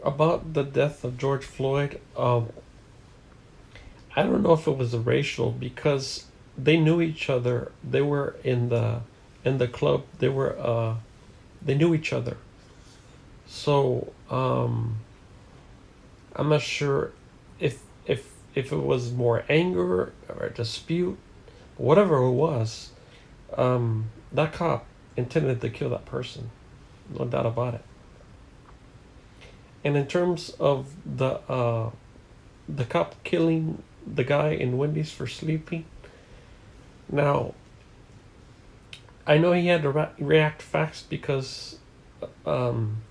About the death of George Floyd, I don't know if it was a racial because they knew each other. They were in the club. They knew each other. So I'm not sure if it was more anger or a dispute, whatever it was. That cop intended to kill that person, no doubt about it. And in terms of the cop killing the guy in Wendy's for sleeping, now I know he had to react fast because um,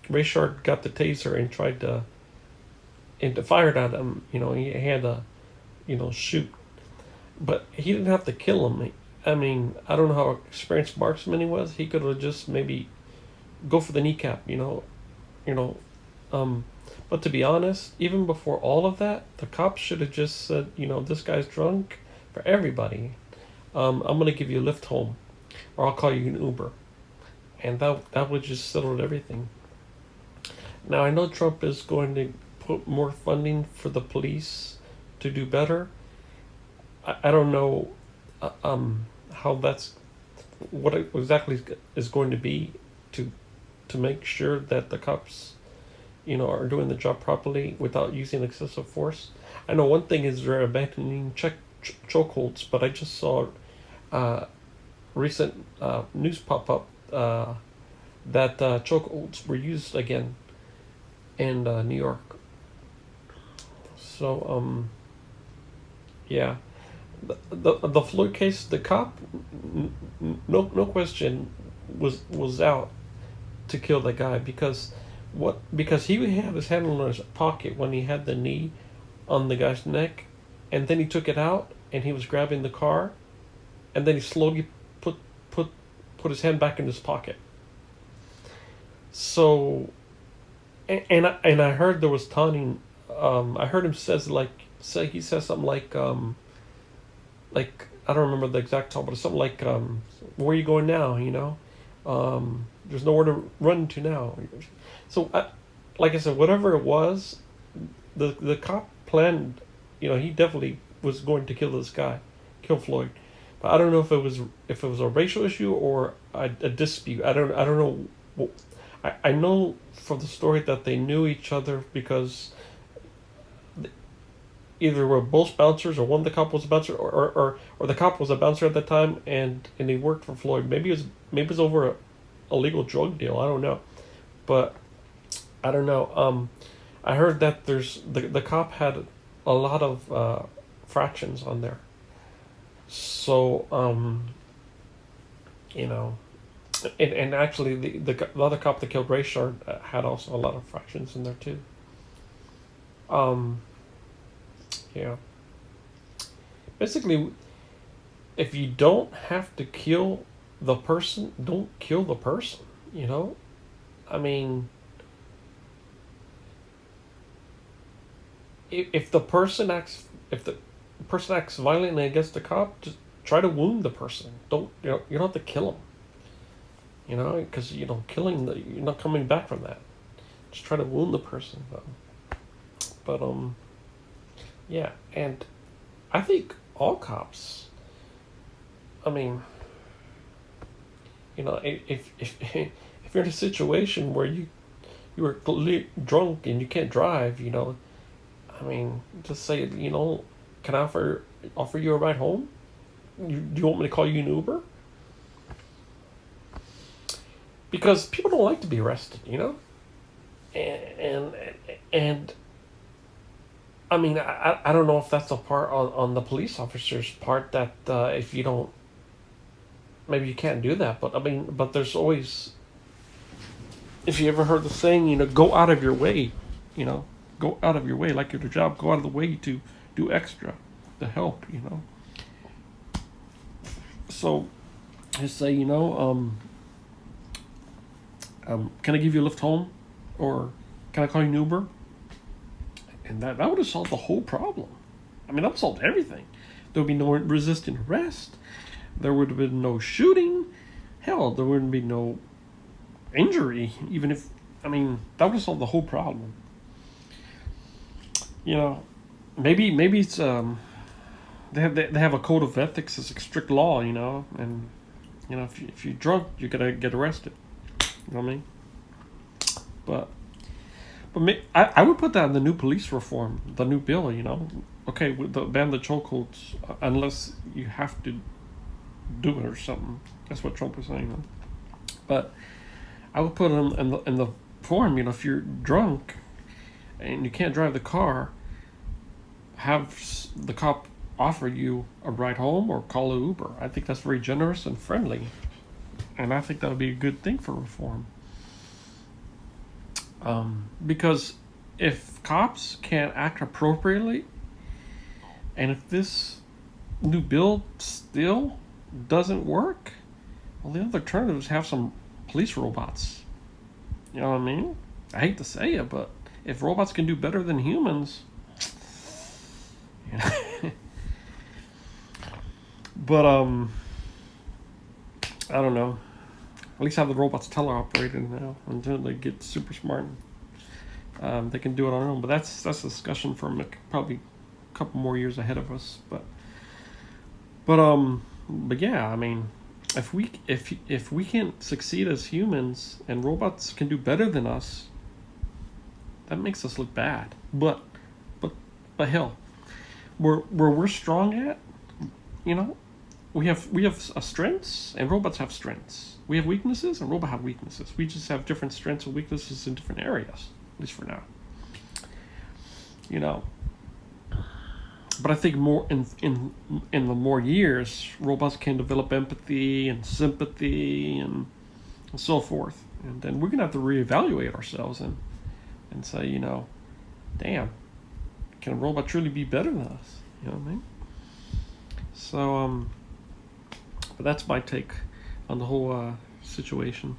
Rayshard got the taser and tried to and fired at him. He had to shoot, but he didn't have to kill him. I mean, I don't know how experienced marksman he was. He could have just maybe go for the kneecap. You know. Um, but to be honest, even before all of that, the cops should have just said, this guy's drunk for everybody. I'm gonna give you a lift home, or I'll call you an Uber, and that would just settle everything. Now I know Trump is going to put more funding for the police to do better. I don't know how that's what it exactly is going to be to make sure that the cops are doing the job properly without using excessive force. I know one thing is they're abandoning chokeholds, but I just saw recent news pop up that chokeholds were used again in New York. So yeah, the Floyd case, the cop, no question, was out to kill the guy because he had his hand in his pocket when he had the knee on the guy's neck, and then he took it out and he was grabbing the car, and then he slowly put his hand back in his pocket. So, and I heard there was taunting. I heard him he says something like I don't remember the exact tone, but it's something like where are you going now? There's nowhere to run to now. So, like I said, whatever it was, the cop planned. He definitely was going to kill this guy, kill Floyd. But I don't know if it was a racial issue or a dispute. I don't know. I know from the story that they knew each other because either were both bouncers or one of the cop was a bouncer or the cop was a bouncer at the time and he worked for Floyd. Maybe it was over a illegal drug deal. I don't know, but I don't know. I heard that there's the cop had a lot of fractions on there. So and actually the other cop that killed Rayshard had also a lot of fractions in there too. Um, yeah. Basically, if you don't have to kill the person, don't kill the person. I mean, if the person acts violently against the cop, just try to wound the person. You don't have to kill him. Because killing you're not coming back from that. Just try to wound the person though. But yeah, and I think all cops. I mean, if you're in a situation where you were drunk and you can't drive, I mean, just say, can I offer you a ride home? Do you want me to call you an Uber? Because people don't like to be arrested, and I mean, I don't know if that's a part on the police officer's part that if you don't, maybe you can't do that. But I mean, but there's always, if you ever heard the saying, go out of your way, go out of your way, like your job, go out of the way to do extra to help, So, just say, can I give you a lift home? Or can I call you an Uber? And that would have solved the whole problem. I mean, that would have solved everything. There would be no resisting arrest. There would have been no shooting. Hell, there wouldn't be no injury, even if I mean, that would solve the whole problem. You know, maybe it's they have a code of ethics. It's a strict law, you know, and if you're drunk, you're gonna get arrested. You know what I mean? But I would put that in the new police reform, the new bill. You know, okay, with ban the chokeholds unless you have to do it or something. That's what Trump was saying. Huh? But I would put them in the form. You know, if you're drunk and you can't drive the car, have the cop offer you a ride home or call an Uber. I think that's very generous and friendly, and I think that would be a good thing for reform. Because if cops can't act appropriately, and if this new bill still doesn't work, well, the other alternatives have some police robots. You know what I mean? I hate to say it, but if robots can do better than humans, you know. But I don't know. At least have the robots teleoperated now until they get super smart. They can do it on their own, but that's a discussion for probably a couple more years ahead of us. But yeah, I mean, if we can't succeed as humans and robots can do better than us, that makes us look bad. But hell, where we're strong at, you know, we have strengths and robots have strengths. We have weaknesses and robots have weaknesses. We just have different strengths and weaknesses in different areas, at least for now. You know. But I think more in the more years, robots can develop empathy and sympathy and so forth. And then we're gonna have to reevaluate ourselves and say, you know, damn, can a robot truly be better than us? You know what I mean? So but that's my take on the whole situations.